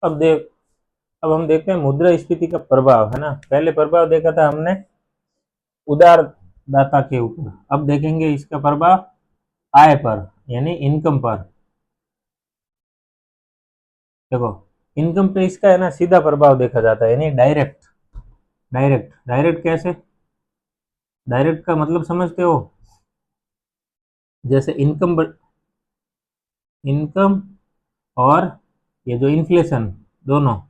अब अब हम देखते हैं मुद्रास्फीति का प्रभाव, है ना। पहले प्रभाव देखा था हमने उधार दाता के ऊपर, अब देखेंगे इसका प्रभाव आय पर, यानी इनकम पर। देखो, इनकम पे इसका है ना सीधा प्रभाव देखा जाता है, यानी डायरेक्ट। डायरेक्ट कैसे? डायरेक्ट का मतलब समझते हो? जैसे इनकम और ये जो इन्फ्लेशन, दोनों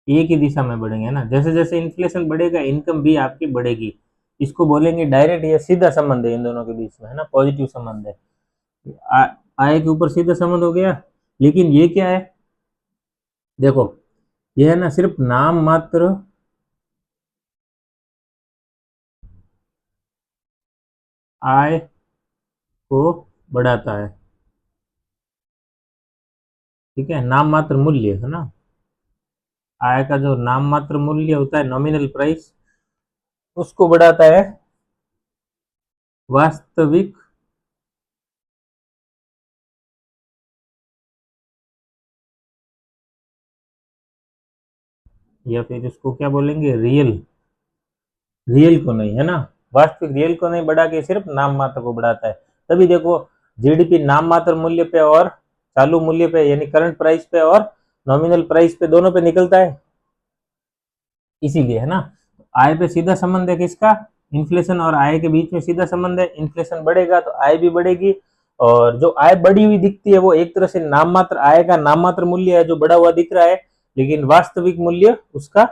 एक ही दिशा में बढ़ेंगे ना। जैसे जैसे इन्फ्लेशन बढ़ेगा इनकम भी आपकी बढ़ेगी। इसको बोलेंगे डायरेक्ट, या सीधा संबंध है इन दोनों के बीच में, है ना, पॉजिटिव संबंध है। आय के ऊपर सीधा संबंध हो गया। लेकिन ये क्या है, देखो, ये है ना सिर्फ नाम मात्र आय को बढ़ाता है। ठीक है, नाम मात्र मूल्य, है ना। आय का जो नाम मात्र मूल्य होता है, नॉमिनल प्राइस, उसको बढ़ाता है। वास्तविक या फिर इसको क्या बोलेंगे, रियल को नहीं, है ना। वास्तविक रियल को नहीं बढ़ा के सिर्फ नाम मात्र को बढ़ाता है। तभी देखो, जीडीपी नाम मात्र मूल्य पे और चालू मूल्य पे, यानी करंट प्राइस पे और नॉमिनल प्राइस पे, दोनों पे निकलता है। इसीलिए, है ना। आय पे सीधा संबंध है किसका? इन्फ्लेशन और आय के बीच में सीधा संबंध है। इन्फ्लेशन बढ़ेगा तो आय भी बढ़ेगी, और जो आय बढ़ी हुई दिखती है वो एक तरह से नाम मात्र, आय का नाम मात्र मूल्य है जो बढ़ा हुआ दिख रहा है, लेकिन वास्तविक मूल्य उसका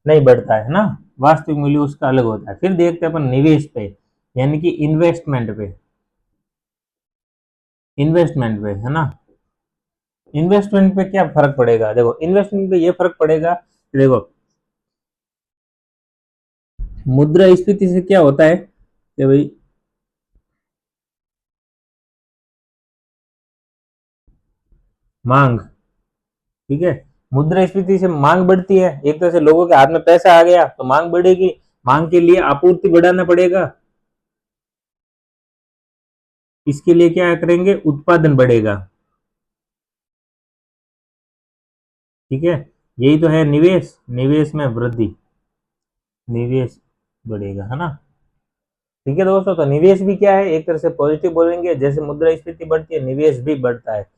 नहीं बढ़ता है ना। वास्तविक मूल्य उसका अलग होता है। फिर देखते हैं अपन निवेश पे, यानी कि इन्वेस्टमेंट पे, है ना। इन्वेस्टमेंट पे क्या फर्क पड़ेगा? देखो, इन्वेस्टमेंट पे ये फर्क पड़ेगा कि देखो, मुद्रास्फीति से क्या होता है कि भाई मांग, ठीक है, मुद्रास्फीति से मांग बढ़ती है। एक तरह से लोगों के हाथ में पैसा आ गया तो मांग बढ़ेगी, मांग के लिए आपूर्ति बढ़ाना पड़ेगा, इसके लिए क्या करेंगे, उत्पादन बढ़ेगा। ठीक है, यही तो है निवेश। निवेश में वृद्धि, निवेश बढ़ेगा, है ना। ठीक है दोस्तों, तो निवेश भी क्या है, एक तरह से पॉजिटिव बोलेंगे। जैसे मुद्रास्फीति बढ़ती है, निवेश भी बढ़ता है।